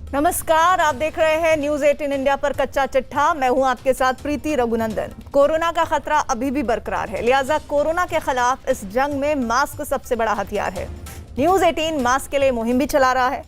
नमस्कार, आप देख रहे हैं न्यूज 18 इंडिया पर कच्चा चिट्ठा। मैं हूं आपके साथ प्रीति रघुनंदन। कोरोना का खतरा अभी भी बरकरार है, लिहाजा कोरोना के खिलाफ इस जंग में मास्क सबसे बड़ा हथियार है। न्यूज 18 मास्क के लिए मुहिम भी चला रहा है,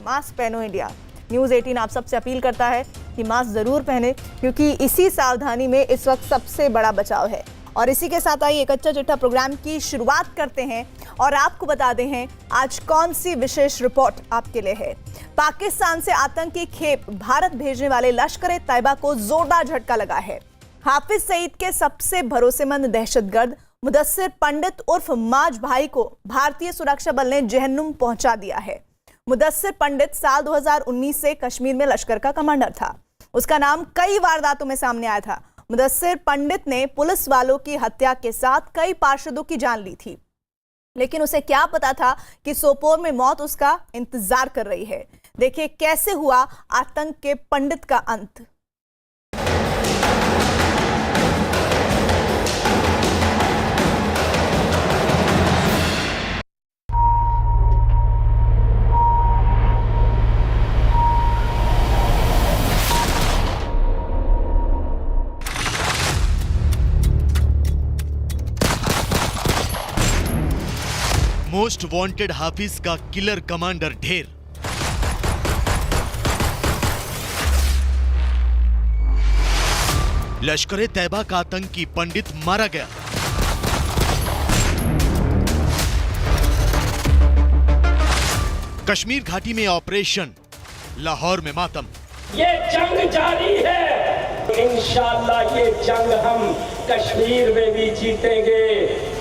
#मास्क पहनो इंडिया। न्यूज 18 आप सबसे अपील करता है कि मास्क जरूर पहने, क्योंकि इसी सावधानी में इस वक्त सबसे बड़ा बचाव है। और इसी के साथ आइए कच्चा चिट्ठा प्रोग्राम की शुरुआत करते हैं और आपको बता दें हैं आज कौन सी विशेष रिपोर्ट आपके लिए है। पाकिस्तान से आतंकी खेप भारत भेजने वाले लश्कर-ए-तैयबा को जोरदार झटका लगा है। हाफिज सईद के सबसे भरोसेमंद दहशतगर्द मुदस्सिर पंडित उर्फ माज भाई को भारतीय सुरक्षा बल ने जहन्नुम पहुंचा दिया है। मुदस्सिर पंडित साल 2019 से कश्मीर में लश्कर का कमांडर था। उसका नाम कई वारदातों में सामने आया था। मुदस्सिर पंडित ने पुलिस वालों की हत्या के साथ कई पार्षदों की जान ली थी, लेकिन उसे क्या पता था कि सोपोर में मौत उसका इंतजार कर रही है। देखिए कैसे हुआ आतंक के पंडित का अंत। मोस्ट वांटेड हाफिज का किलर कमांडर ढेर। लश्कर-ए-तैयबा का आतंकी पंडित मारा गया। कश्मीर घाटी में ऑपरेशन, लाहौर में मातम। ये जंग जारी है, इंशाअल्लाह ये जंग हम कश्मीर में भी जीतेंगे।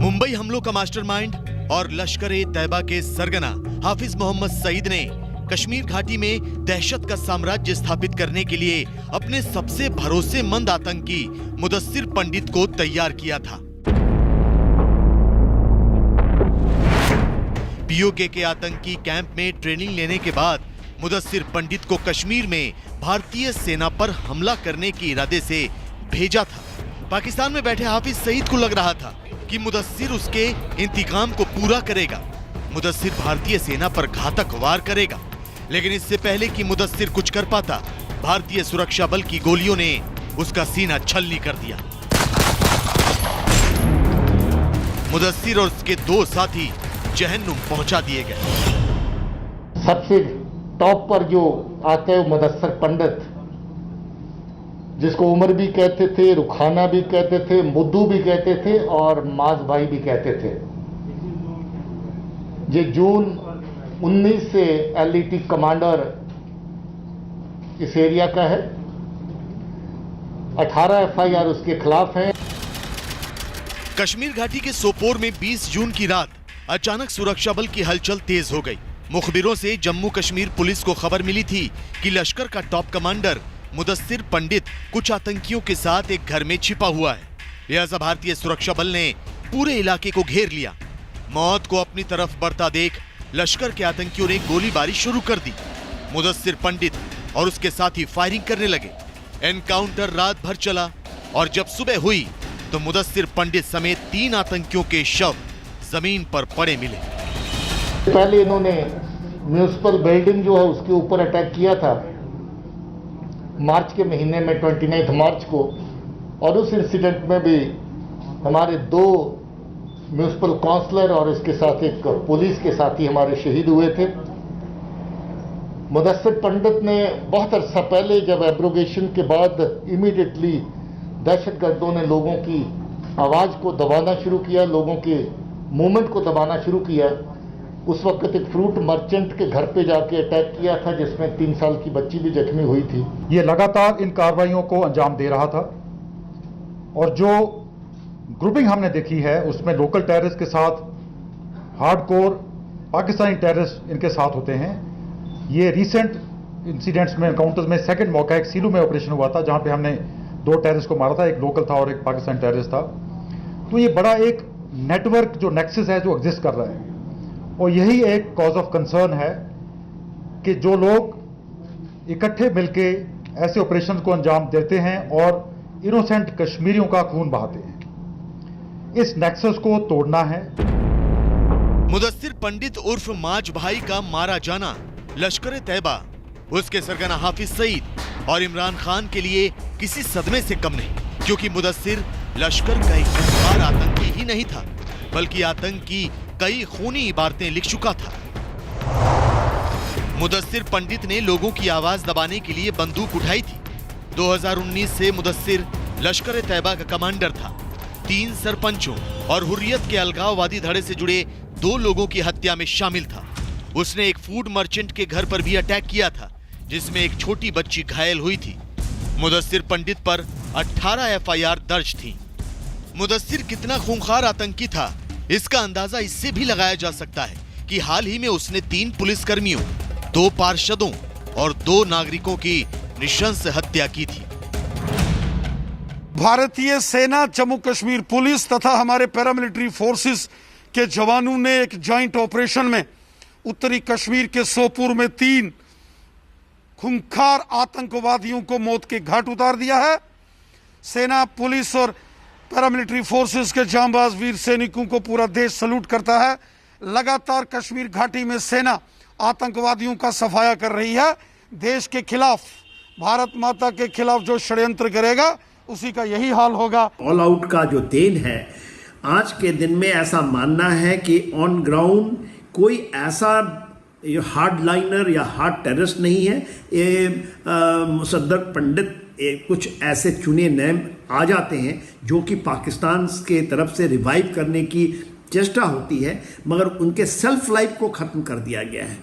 मुंबई हमलों का मास्टरमाइंड और लश्कर-ए-तैयबा के सरगना हाफिज मोहम्मद सईद ने कश्मीर घाटी में दहशत का साम्राज्य स्थापित करने के लिए अपने सबसे भरोसेमंद आतंकी मुदस्सिर पंडित को तैयार किया था। पीओके के आतंकी कैंप में ट्रेनिंग लेने के बाद मुदस्सिर पंडित को कश्मीर में भारतीय सेना पर हमला करने के इरादे से भेजा था। पाकिस्तान में बैठे हाफिज सईद को लग रहा था कि मुदस्सिर उसके इंतकाम को पूरा करेगा, मुदस्सिर भारतीय सेना पर घातक वार करेगा। लेकिन इससे पहले कि मुदस्सिर कुछ कर पाता, भारतीय सुरक्षा बल की गोलियों ने उसका सीना छलनी कर दिया। मुदस्सिर और उसके दो साथी जहन्नुम पहुंचा दिए गए। सबसे टॉप पर जो आते हैं मुदस्सिर पंडित, जिसको उमर भी कहते थे, रुखाना भी कहते थे, मुद्दू भी कहते थे और माज भाई भी कहते थे। ये जून 19 से एलईटी कमांडर इस एरिया का है। 18 एफआईआर उसके खिलाफ हैं। कश्मीर घाटी के सोपोर में 20 जून की रात अचानक सुरक्षा बल की हलचल तेज हो गई। मुखबिरों से जम्मू कश्मीर पुलिस को खबर मिली थी कि लश्कर का टॉप कमांडर मुदस्सिर पंडित कुछ आतंकियों के साथ एक घर में छिपा हुआ है। लिहाजा भारतीय सुरक्षा बल ने पूरे इलाके को घेर लिया। मौत को अपनी तरफ बढ़ता देख लश्कर के आतंकियों ने गोलीबारी शुरू कर दी। मुदस्सिर पंडित और उसके साथी फायरिंग करने लगे। एनकाउंटर रात भर चला और जब सुबह हुई तो मुदस्सिर पंडित समेत 3 आतंकियों के शव जमीन पर पड़े मिले। पहले इन्होंने म्यूनिसिपल बिल्डिंग जो है उसके ऊपर अटैक किया था मार्च के महीने में, 29 मार्च को, और उस इंसिडेंट में भी हमारे 2 म्यूनिसिपल काउंसलर और इसके साथ एक पुलिस के साथी हमारे शहीद हुए थे। मुदस्सिर पंडित ने बहुत अर्सा पहले, जब एब्रोगेशन के बाद इमीडिएटली दहशतगर्दों ने लोगों की आवाज़ को दबाना शुरू किया, लोगों के मूवमेंट को दबाना शुरू किया। उस वक्त एक फ्रूट मर्चेंट के घर पे जाके अटैक किया था, जिसमें 3 साल की बच्ची भी जख्मी हुई थी। ये लगातार इन कार्रवाइयों को अंजाम दे रहा था और जो ग्रुपिंग हमने देखी है उसमें लोकल टेररिस्ट के साथ हार्डकोर पाकिस्तानी टेररिस्ट इनके साथ होते हैं। ये रीसेंट इंसिडेंट्स में, एनकाउंटर्स में सेकंड मौका एक सीलू में ऑपरेशन हुआ था जहां पे हमने 2 टेररिस्ट को मारा था, एक लोकल था और एक पाकिस्तानी टेररिस्ट था। तो ये बड़ा एक नेटवर्क जो नेक्सस है जो एग्जिस्ट कर रहा है और यही एक कॉज ऑफ कंसर्न है कि जो लोग इकट्ठे मिलके ऐसे ऑपरेशन को अंजाम देते हैं और इनोसेंट कश्मीरियों का खून बहाते हैं। इस नेक्सस को तोड़ना है। मुदस्सिर पंडित उर्फ माज भाई का मारा जाना लश्कर तैयबा, उसके सरगना हाफिज सईद और इमरान खान के लिए किसी सदमे से कम नहीं, क्योंकि मुदस्सिर लश्कर का एक खूंखार आतंकी ही नहीं था, बल्कि आतंक की कई खूनी इबारतें लिख चुका था। मुदस्सिर पंडित ने लोगों की आवाज दबाने के लिए बंदूक उठाई थी। 2019 से मुदस्सिर लश्कर तैयबा का कमांडर था। 3 सरपंचों और हुर्रियत के अलगाववादी धड़े से जुड़े 2 लोगों की हत्या में शामिल था। उसने एक फूड मर्चेंट के घर पर भी अटैक किया था, जिसमें एक छोटी बच्ची घायल हुई थी। मुदस्सिर पंडित पर 18 FIR दर्ज थी। मुदस्सिर कितना खूंखार आतंकी था, इसका अंदाजा इससे भी लगाया जा सकता है कि हाल ही में उसने 3 पुलिसकर्मियों, 2 पार्षदों और 2 नागरिकों की नृशंस हत्या की थी। भारतीय सेना, जम्मू कश्मीर पुलिस तथा हमारे पैरामिलिट्री फोर्सेस के जवानों ने एक जॉइंट ऑपरेशन में उत्तरी कश्मीर के सोपुर में 3 खूंखार आतंकवादियों को मौत के घाट उतार दिया है। सेना, पुलिस और पैरामिलिट्री फोर्सेस के जांबाज वीर सैनिकों को पूरा देश सैल्यूट करता है। लगातार कश्मीर घाटी में सेना आतंकवादियों का सफाया कर रही है। देश के खिलाफ, भारत माता के खिलाफ जो षड्यंत्र करेगा उसी का यही हाल होगा। ऑल आउट का जो देन है, आज के दिन में ऐसा मानना है कि ऑन ग्राउंड कोई ऐसा हार्ड लाइनर या हार्ड टेररिस्ट नहीं है। ये मुसद्दर पंडित कुछ ऐसे चुने नेम आ जाते हैं जो कि पाकिस्तान के तरफ से रिवाइव करने की चेष्टा होती है, मगर उनके सेल्फ लाइफ को ख़त्म कर दिया गया है।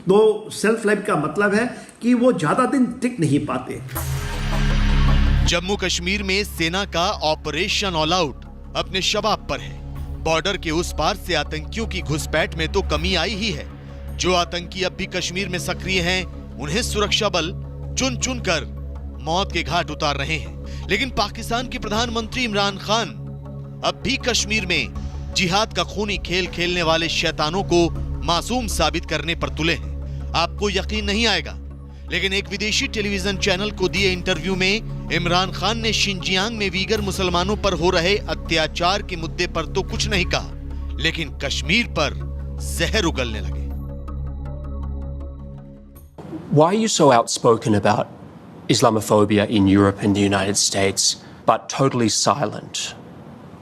तो सेल्फ लाइफ का मतलब है कि वो ज़्यादा दिन टिक नहीं पाते। जम्मू कश्मीर में सेना का ऑपरेशन ऑल आउट अपने शबाब पर है। बॉर्डर के उस पार से आतंकियों की घुसपैठ में तो कमी आई ही है। जो आतंकी अब भी कश्मीर में सक्रिय हैं, उन्हें सुरक्षा बल चुन चुन कर मौत के घाट उतार रहे हैं। लेकिन पाकिस्तान के प्रधानमंत्री इमरान खान अब भी कश्मीर में जिहाद का खूनी खेल खेलने वाले शैतानों को मासूम साबित करने पर तुले हैं। आपको यकीन नहीं आएगा, लेकिन एक विदेशी टेलीविजन चैनल को दिए इंटरव्यू में इमरान खान ने शिनजियांग में वीगर मुसलमानों पर हो रहे अत्याचार के मुद्दे पर तो कुछ नहीं कहा, लेकिन कश्मीर पर जहर उगलने लगे। Why are you so outspoken about Islamophobia in Europe and the United States, but totally silent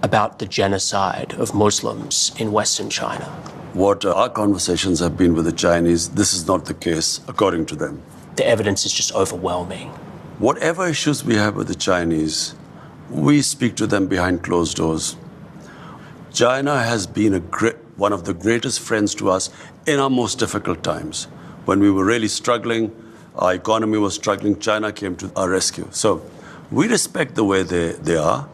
about the genocide of Muslims in Western China? What our conversations have been with the Chinese, this is not the case, according to them. The evidence is just overwhelming. Whatever issues we have with the Chinese, we speak to them behind closed doors. China has been one of the greatest friends to us in our most difficult times. When we were really struggling, our economy was struggling, China came to our rescue. So we respect the way they are,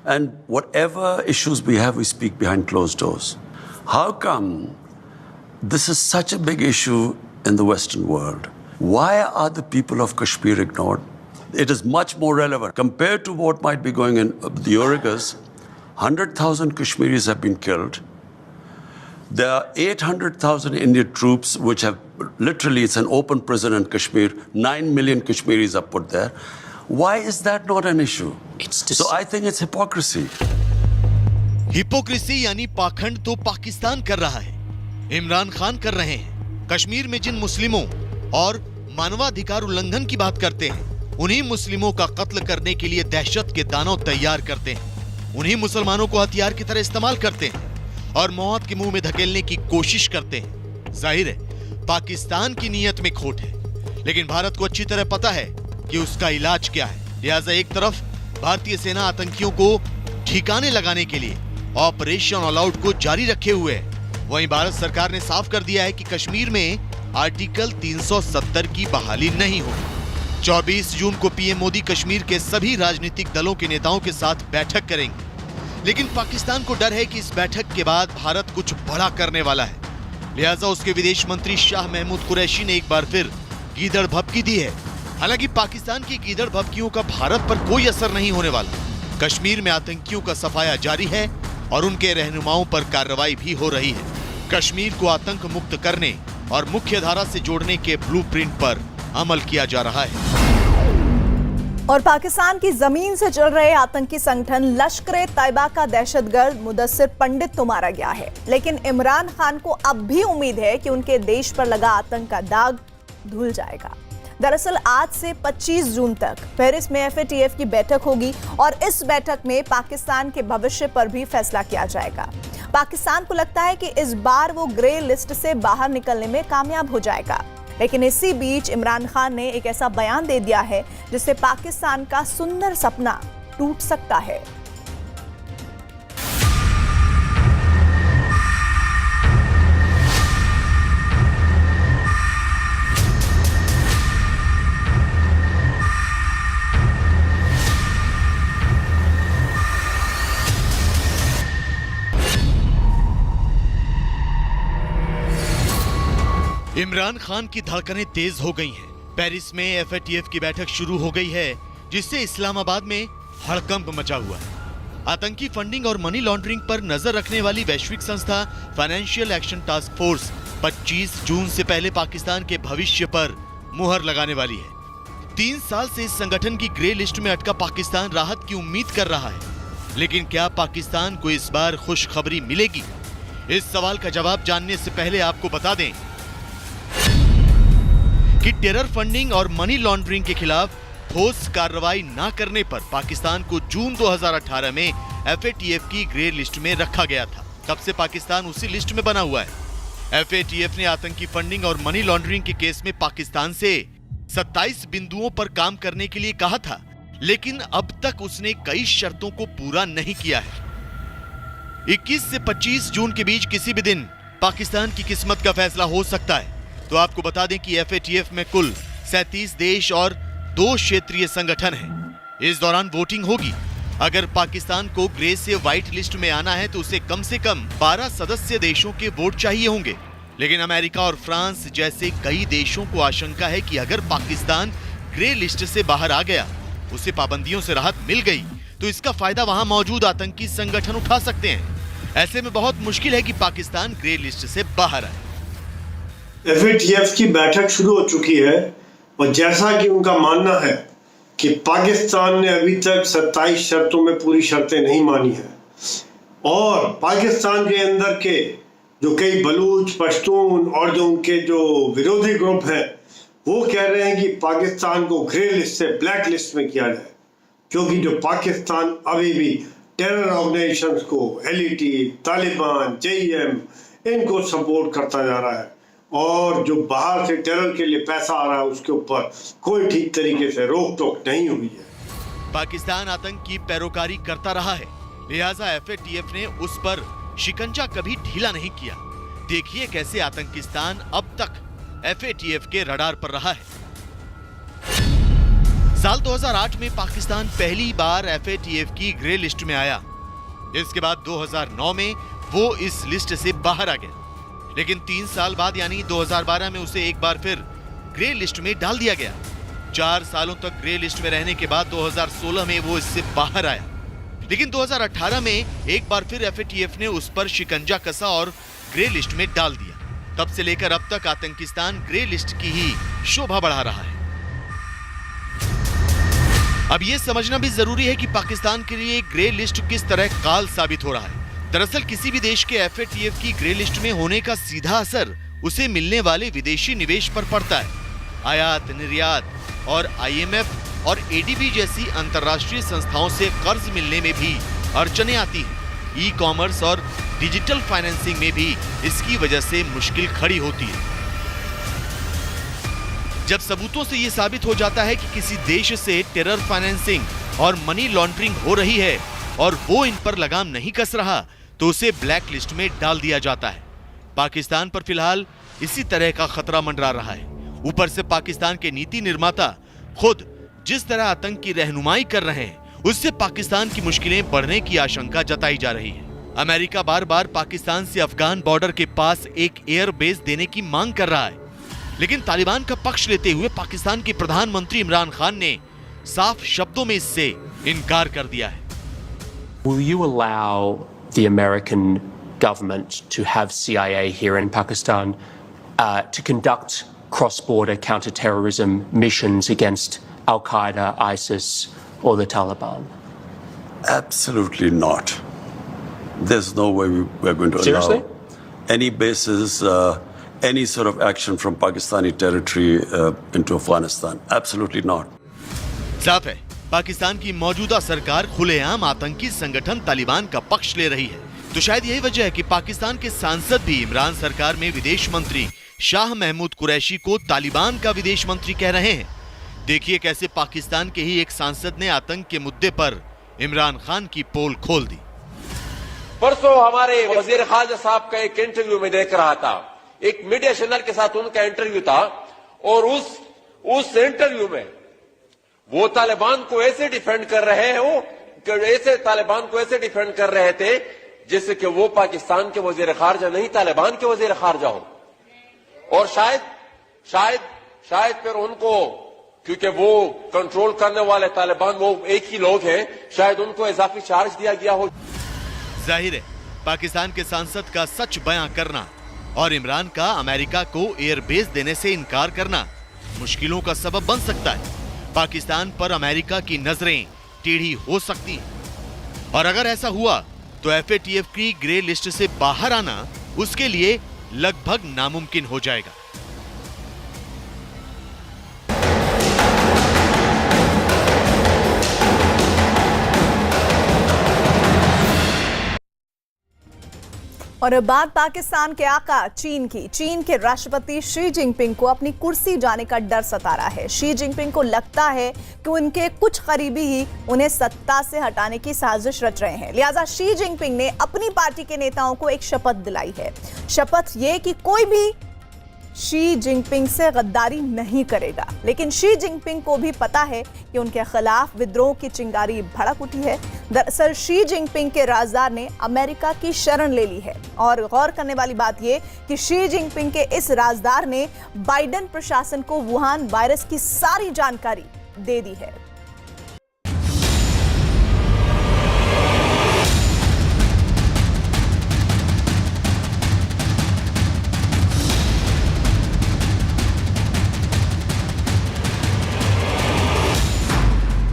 and whatever issues we have, we speak behind closed doors. How come this is such a big issue in the Western world? Why are the people of Kashmir ignored? It is much more relevant. Compared to what might be going in the Uyghurs, 100,000 Kashmiris have been killed. There are 800,000 Indian troops which have literally, it's an open prison in Kashmir. 9 million Kashmiris are put there. Why is that not an issue? So I think it's hypocrisy. Hypocrisy यानी पाखंड तो पाकिस्तान कर रहा है, इमरान खान कर रहे हैं। कश्मीर में जिन मुस्लिमों और मानवाधिकार उल्लंघन की बात करते हैं, उन्हीं मुस्लिमों का कत्ल करने के लिए दहशत के दानव तैयार करते हैं। उन्हीं मुसलमानों को हथियार की तरह इस्तेमाल करते हैं और मौत के मुंह में धकेलने की कोशिश करते हैं। जाहिर है पाकिस्तान की नीयत में खोट है, लेकिन भारत को अच्छी तरह पता है कि उसका इलाज क्या है। लिहाजा एक तरफ भारतीय सेना आतंकियों को ठिकाने लगाने के लिए ऑपरेशन ऑल आउट को जारी रखे हुए है, वहीं भारत सरकार ने साफ कर दिया है कि कश्मीर में आर्टिकल 370 की बहाली नहीं होगी। 24 जून को पीएम मोदी कश्मीर के सभी राजनीतिक दलों के नेताओं के साथ बैठक करेंगे, लेकिन पाकिस्तान को डर है कि इस बैठक के बाद भारत कुछ बड़ा करने वाला है। लिहाजा उसके विदेश मंत्री शाह महमूद कुरैशी ने एक बार फिर गीदड़ भभकी दी है। हालांकि पाकिस्तान की गीदड़ भभकियों का भारत पर कोई असर नहीं होने वाला। कश्मीर में आतंकियों का सफाया जारी है और उनके रहनुमाओं पर कार्रवाई भी हो रही है। कश्मीर को आतंक मुक्त करने और मुख्य धारा से जोड़ने के ब्लूप्रिंट पर अमल किया जा रहा है। और पाकिस्तान की जमीन से चल रहे आतंकी संगठन लश्कर तैयबा का दहशतगर्द मुदस्सिर पंडित तो मारा गया है, लेकिन इमरान खान को अब भी उम्मीद है कि उनके देश पर लगा आतंक का दाग धुल जाएगा। दरअसल आज से 25 जून तक पेरिस में FATF की बैठक होगी और इस बैठक में पाकिस्तान के भविष्य पर भी फैसला किया जाएगा। पाकिस्तान को लगता है कि इस बार वो ग्रे लिस्ट से बाहर निकलने में कामयाब हो जाएगा, लेकिन इसी बीच इमरान खान ने एक ऐसा बयान दे दिया है जिससे पाकिस्तान का सुंदर सपना टूट सकता है। इमरान खान की धड़कनें तेज हो गई हैं। पेरिस में FATF की बैठक शुरू हो गई है, जिससे इस्लामाबाद में हड़कंप मचा हुआ है। आतंकी फंडिंग और मनी लॉन्ड्रिंग पर नजर रखने वाली वैश्विक संस्था फाइनेंशियल एक्शन टास्क फोर्स 25 जून से पहले पाकिस्तान के भविष्य पर मुहर लगाने वाली है। 3 साल से इस संगठन की ग्रे लिस्ट में अटका पाकिस्तान राहत की उम्मीद कर रहा है, लेकिन क्या पाकिस्तान को इस बार खुशखबरी मिलेगी? इस सवाल का जवाब जानने से पहले आपको बता दें कि टेरर फंडिंग और मनी लॉन्ड्रिंग के खिलाफ ठोस कार्रवाई न करने पर पाकिस्तान को जून 2018 में FATF की ग्रे लिस्ट में रखा गया था। तब से पाकिस्तान उसी लिस्ट में बना हुआ है। FATF ने आतंकी फंडिंग और मनी लॉन्ड्रिंग के केस में पाकिस्तान से 27 बिंदुओं पर काम करने के लिए कहा था, लेकिन अब तक उसने कई शर्तों को पूरा नहीं किया है। 21 से 25 जून के बीच किसी भी दिन पाकिस्तान की किस्मत का फैसला हो सकता है। तो आपको बता दें कि FATF में कुल 37 देश और 2 क्षेत्रीय संगठन हैं। इस दौरान वोटिंग होगी। अगर पाकिस्तान को ग्रे से व्हाइट लिस्ट में आना है तो उसे कम से कम 12 सदस्य देशों के वोट चाहिए होंगे। लेकिन अमेरिका और फ्रांस जैसे कई देशों को आशंका है कि अगर पाकिस्तान ग्रे लिस्ट से बाहर आ गया, उसे पाबंदियों से राहत मिल गई, तो इसका फायदा वहां मौजूद आतंकी संगठन उठा सकते हैं। ऐसे में बहुत मुश्किल है कि पाकिस्तान ग्रे लिस्ट से बाहर आए। FATF की बैठक शुरू हो चुकी है और जैसा कि उनका मानना है कि पाकिस्तान ने अभी तक 27 शर्तों में पूरी शर्तें नहीं मानी है और पाकिस्तान के अंदर के जो कई बलूच, पश्तून और जो उनके जो विरोधी ग्रुप हैं वो कह रहे हैं कि पाकिस्तान को ग्रे लिस्ट से ब्लैक लिस्ट में किया जाए, क्योंकि जो पाकिस्तान अभी भी टेरर ऑर्गेनाइजेशंस को LET, तालिबान, JEM इनको सपोर्ट करता जा रहा है और जो बाहर से टेरर के लिए पैसा आ रहा है उसके ऊपर कोई ठीक तरीके से रोक टोक नहीं हुई है। पाकिस्तान आतंक की पैरोकारी करता रहा है, लिहाजा FATF ने उस पर शिकंजा कभी ढीला नहीं किया। देखिए कैसे आतंकिस्तान अब तक FATF के रडार पर रहा है। साल 2008 में पाकिस्तान पहली बार FATF की ग्रे लिस्ट में आया। इसके बाद 2009 में वो इस लिस्ट से बाहर आ गया, लेकिन 3 साल बाद यानी 2012 में उसे एक बार फिर ग्रे लिस्ट में डाल दिया गया। 4 सालों तक ग्रे लिस्ट में रहने के बाद 2016 में वो इससे बाहर आया, लेकिन 2018 में एक बार फिर FATF ने उस पर शिकंजा कसा और ग्रे लिस्ट में डाल दिया। तब से लेकर अब तक आतंकिस्तान ग्रे लिस्ट की ही शोभा बढ़ा रहा है। अब यह समझना भी जरूरी है कि पाकिस्तान के लिए ग्रे लिस्ट किस तरह काल साबित हो रहा है। दरअसल किसी भी देश के FATF की ग्रे लिस्ट में होने का सीधा असर उसे मिलने वाले विदेशी निवेश पर पड़ता है। आयात, निर्यात और IMF और ADB जैसी अंतर्राष्ट्रीय संस्थाओं से कर्ज मिलने में भी अड़चनें आती हैं। ई-कॉमर्स और डिजिटल फाइनेंसिंग में भी इसकी वजह से मुश्किल खड़ी होती है। जब सबूतों से यह साबित हो जाता है कि किसी देश से टेरर फाइनेंसिंग और मनी लॉन्ड्रिंग हो रही है और वो इन पर लगाम नहीं कस रहा, तो उसे ब्लैक लिस्ट में डाल दिया जाता है। पाकिस्तान पर फिलहाल इसी तरह का खतरा मंडरा रहा है। ऊपर से पाकिस्तान के नीति निर्माता खुद जिस तरह आतंक की रहनुमाई कर रहे हैं, उससे पाकिस्तान की मुश्किलें बढ़ने की आशंका जताई जा रही है। अमेरिका बार बार पाकिस्तान से अफगान बॉर्डर के पास एक एयर बेस देने की मांग कर रहा है, लेकिन तालिबान का पक्ष लेते हुए पाकिस्तान के प्रधानमंत्री इमरान खान ने साफ शब्दों में इससे इनकार कर दिया है। Will you allow the American government to have CIA here in Pakistan to conduct cross-border counter-terrorism missions against Al-Qaeda, ISIS, or the Taliban? Absolutely not. There's no way we're going to Seriously? allow any bases, any sort of action from Pakistani territory into Afghanistan. Absolutely not. साफ है, पाकिस्तान की मौजूदा सरकार खुलेआम आतंकी संगठन तालिबान का पक्ष ले रही है। तो शायद यही वजह है कि पाकिस्तान के सांसद भी इमरान सरकार में विदेश मंत्री शाह महमूद कुरैशी को तालिबान का विदेश मंत्री कह रहे हैं। देखिए कैसे पाकिस्तान के ही एक सांसद ने आतंक के मुद्दे पर इमरान खान की पोल खोल दी। परसों हमारे वजीर खारजा साहब का एक इंटरव्यू में देख रहा था, एक मीडिया चैनल के साथ उनका इंटरव्यू था, और उस इंटरव्यू में वो तालिबान को ऐसे डिफेंड कर रहे हैं, ऐसे तालिबान को ऐसे डिफेंड कर रहे थे जैसे कि वो पाकिस्तान के वजीर खारजा नहीं, तालिबान के वजीर खारजा हो। और शायद फिर उनको, क्योंकि वो कंट्रोल करने वाले तालिबान वो एक ही लोग हैं, शायद उनको इजाफी चार्ज दिया गया हो। जाहिर है, पाकिस्तान के सांसद का सच बयां करना और इमरान का अमेरिका को एयरबेस देने से इनकार करना मुश्किलों का सबब बन सकता है। पाकिस्तान पर अमेरिका की नजरें टेढ़ी हो सकती हैं और अगर ऐसा हुआ तो FATF की ग्रे लिस्ट से बाहर आना उसके लिए लगभग नामुमकिन हो जाएगा। और अब बात पाकिस्तान के आका चीन की। चीन के राष्ट्रपति शी जिनपिंग को अपनी कुर्सी जाने का डर सता रहा है। शी जिनपिंग को लगता है कि उनके कुछ करीबी ही उन्हें सत्ता से हटाने की साजिश रच रहे हैं। लिहाजा शी जिनपिंग ने अपनी पार्टी के नेताओं को एक शपथ दिलाई है। शपथ ये कि कोई भी शी जिनपिंग से गद्दारी नहीं करेगा। लेकिन शी जिनपिंग को भी पता है कि उनके खिलाफ विद्रोह की चिंगारी भड़क उठी है। दरअसल शी जिनपिंग के राजदार ने अमेरिका की शरण ले ली है और गौर करने वाली बात यह कि शी जिनपिंग के इस राजदार ने बाइडेन प्रशासन को वुहान वायरस की सारी जानकारी दे दी है।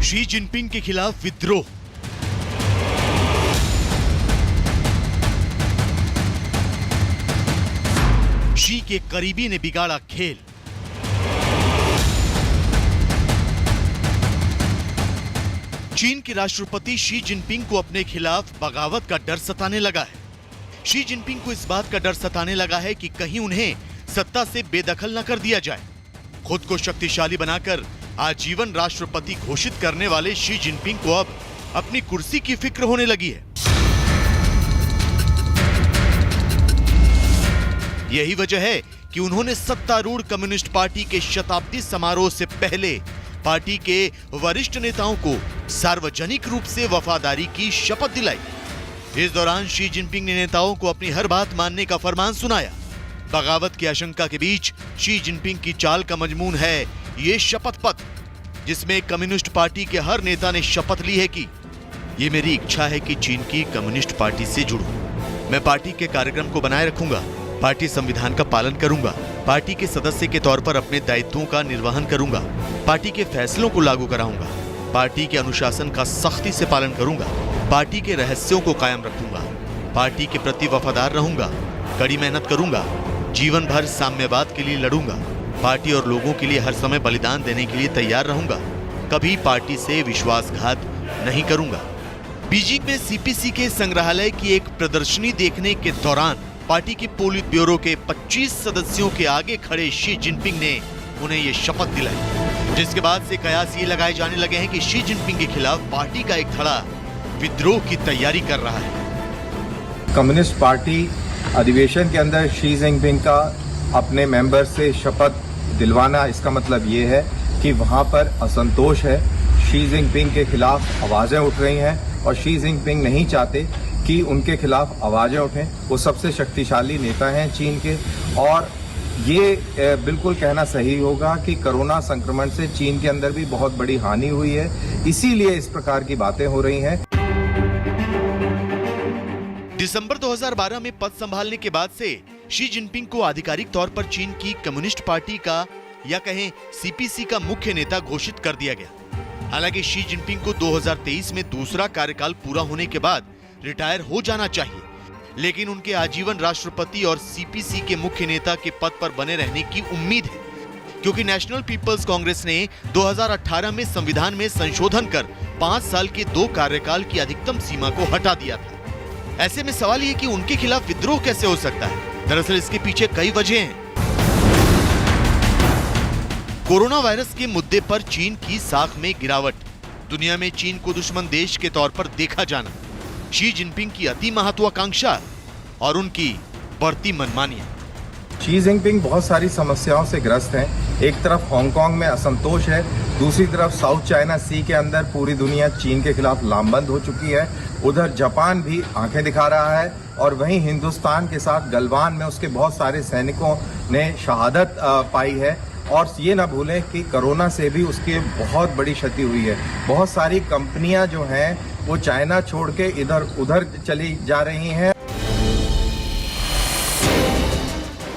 शी जिनपिंग के खिलाफ विद्रोह, शी के करीबी ने बिगाड़ा खेल। चीन के राष्ट्रपति शी जिनपिंग को अपने खिलाफ बगावत का डर सताने लगा है। शी जिनपिंग को इस बात का डर सताने लगा है कि कहीं उन्हें सत्ता से बेदखल न कर दिया जाए। खुद को शक्तिशाली बनाकर आजीवन राष्ट्रपति घोषित करने वाले शी जिनपिंग को अब अपनी कुर्सी की फिक्र होने लगी है। यही वजह है कि उन्होंने सत्तारूढ़ कम्युनिस्ट पार्टी के शताब्दी समारोह से पहले पार्टी के वरिष्ठ नेताओं को सार्वजनिक रूप से वफादारी की शपथ दिलाई। इस दौरान शी जिनपिंग ने नेताओं को अपनी हर बात मानने का फरमान सुनाया। बगावत की आशंका के बीच शी जिनपिंग की चाल का मजमून है ये शपथ पत्र, जिसमें कम्युनिस्ट पार्टी के हर नेता ने शपथ ली है कि ये मेरी इच्छा है कि चीन की कम्युनिस्ट पार्टी से जुड़ूं। मैं पार्टी के कार्यक्रम को बनाए रखूंगा, पार्टी संविधान का पालन करूंगा, पार्टी के सदस्य के तौर पर अपने दायित्वों का निर्वहन करूंगा, पार्टी के फैसलों को लागू कराऊंगा, पार्टी के अनुशासन का सख्ती से पालन करूंगा, पार्टी के रहस्यों को कायम रखूंगा, पार्टी के प्रति वफादार रहूंगा, कड़ी मेहनत करूंगा, जीवन भर साम्यवाद के लिए लड़ूंगा, पार्टी और लोगों के लिए हर समय बलिदान देने के लिए तैयार रहूंगा, कभी पार्टी से विश्वासघात नहीं करूंगा। बीजिंग में CPC के संग्रहालय की एक प्रदर्शनी देखने के दौरान पार्टी के पोलित ब्यूरो के 25 सदस्यों के आगे खड़े शी जिनपिंग ने उन्हें ये शपथ दिलाई, जिसके बाद से कयास ये लगाए जाने लगे हैं कि शी जिनपिंग के खिलाफ पार्टी का एक धड़ा विद्रोह की तैयारी कर रहा है। कम्युनिस्ट पार्टी अधिवेशन के अंदर शी जिनपिंग का अपने मेंबर से शपथ दिलवाना, इसका मतलब ये है कि वहां पर असंतोष है। शी जिनपिंग के खिलाफ आवाजें उठ रही हैं और शी जिनपिंग नहीं चाहते कि उनके खिलाफ आवाजें उठें। वो सबसे शक्तिशाली नेता हैं चीन के, और ये बिल्कुल कहना सही होगा कि कोरोना संक्रमण से चीन के अंदर भी बहुत बड़ी हानि हुई है, इसीलिए इस प्रकार की बातें हो रही हैं। दिसंबर 2012 में पद संभालने के बाद से शी जिनपिंग को आधिकारिक तौर पर चीन की कम्युनिस्ट पार्टी का या कहें सीपीसी का मुख्य नेता घोषित कर दिया गया। हालांकि शी जिनपिंग को 2023 में दूसरा कार्यकाल पूरा होने के बाद रिटायर हो जाना चाहिए, लेकिन उनके आजीवन राष्ट्रपति और सीपीसी के मुख्य नेता के पद पर बने रहने की उम्मीद है, क्योंकि नेशनल पीपल्स कांग्रेस ने 2018 में संविधान में संशोधन कर 5 साल के 2 कार्यकाल की अधिकतम सीमा को हटा दिया था। ऐसे में सवाल ये कि उनके खिलाफ विद्रोह कैसे हो सकता है। दरअसल इसके पीछे कई वजह हैं। कोरोना वायरस के मुद्दे पर चीन की साख में गिरावट, दुनिया में चीन को दुश्मन देश के तौर पर देखा जाना, शी जिनपिंग की अति महत्वाकांक्षा और उनकी बढ़ती मनमानियां। शी जिनपिंग बहुत सारी समस्याओं से ग्रस्त हैं। एक तरफ हांगकांग में असंतोष है, दूसरी तरफ साउथ चाइना सी के अंदर पूरी दुनिया चीन के खिलाफ लामबंद हो चुकी है। उधर जापान भी आंखें दिखा रहा है और वहीं हिंदुस्तान के साथ गलवान में उसके बहुत सारे सैनिकों ने शहादत पाई है। और ये ना भूलें कि कोरोना से भी उसकी बहुत बड़ी क्षति हुई है। बहुत सारी कंपनियां जो हैं वो चाइना छोड़ के इधर उधर चली जा रही हैं।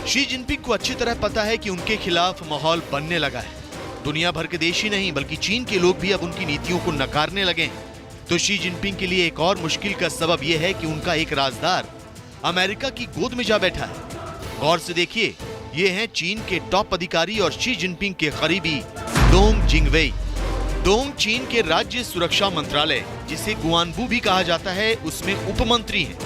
शी जिनपिंग को अच्छी तरह पता है कि उनके खिलाफ माहौल बनने लगा है। दुनिया भर के देश ही नहीं बल्कि चीन के लोग भी अब उनकी नीतियों को नकारने लगे हैं। तो शी जिनपिंग के लिए एक और मुश्किल का सबब यह है कि उनका एक राजदार अमेरिका की गोद में जा बैठा है। गौर से देखिए, ये हैं चीन के टॉप अधिकारी और शी जिनपिंग के करीबी डोंग जिंगवेई। डोंग चीन के राज्य सुरक्षा मंत्रालय, जिसे गुआनबू भी कहा जाता है, उसमें उपमंत्री हैं।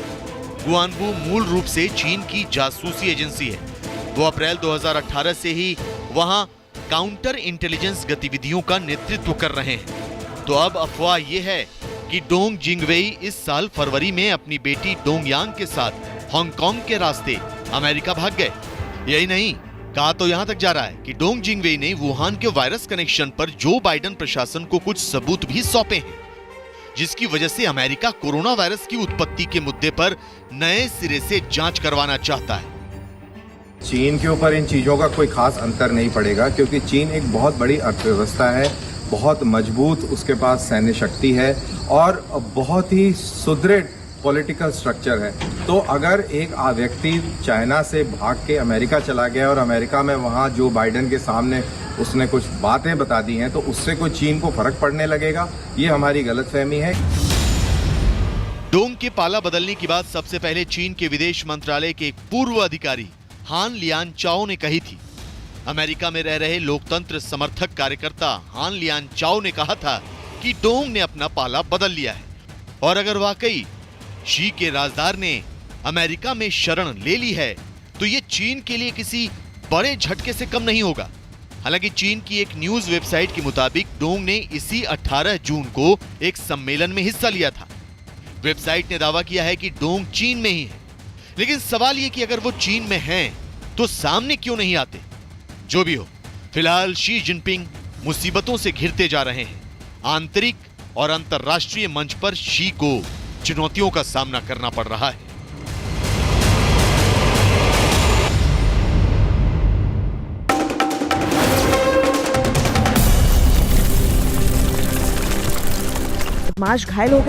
गुआनबू मूल रूप से चीन की जासूसी एजेंसी है। वो अप्रैल 2018 से ही वहां काउंटर इंटेलिजेंस गतिविधियों का नेतृत्व कर रहे हैं। तो अब अफवाह यह है कि डोंग जिंगवेई इस साल फरवरी में अपनी बेटी डोंगयांग के साथ हांगकांग के रास्ते अमेरिका भाग गए। यही नहीं, कहा तो यहां तक जा रहा है कि डोंग जिंगवेई ने वुहान के वायरस कनेक्शन पर जो बाइडेन प्रशासन को कुछ सबूत भी सौंपे हैं, जिसकी वजह से अमेरिका कोरोना वायरस की उत्पत्ति के मुद्दे पर नए सिरे से जांच करवाना चाहता है। चीन के ऊपर इन चीज़ों का कोई खास अंतर नहीं पड़ेगा, क्योंकि चीन एक बहुत बड़ी अर्थव्यवस्था है, बहुत मजबूत उसके पास सैन्य शक्ति है और बहुत ही सुदृढ़ पॉलिटिकल स्ट्रक्चर है। तो अगर एक व्यक्ति चाइना से भाग के अमेरिका चला गया और अमेरिका में वहाँ जो बाइडेन के सामने उसने कुछ बातें बता दी हैं, तो उससे कोई चीन को फर्क पड़ने लगेगा, ये हमारी गलतफहमी है। डोंग के पाला बदलने की बात सबसे पहले चीन के विदेश मंत्रालय के एक पूर्व अधिकारी हान लियांचाओ ने कही थी। अमेरिका में रह रहे लोकतंत्र समर्थक कार्यकर्ता हान लियांचाओ ने कहा था कि डोंग ने अपना पाला बदल लिया है और अगर वाकई शी के राजदार ने अमेरिका में शरण ले ली है तो ये चीन के लिए किसी बड़े झटके से कम नहीं होगा। हालांकि चीन की एक न्यूज वेबसाइट के मुताबिक डोंग ने इसी 18 जून को एक सम्मेलन में हिस्सा लिया था। वेबसाइट ने दावा किया है कि डोंग चीन में ही है, लेकिन सवाल ये कि अगर वो चीन में हैं तो सामने क्यों नहीं आते। जो भी हो, फिलहाल शी जिनपिंग मुसीबतों से घिरते जा रहे हैं। आंतरिक और अंतर्राष्ट्रीय मंच पर शी को चुनौतियों का सामना करना पड़ रहा है। बदमाश घायल हो गए।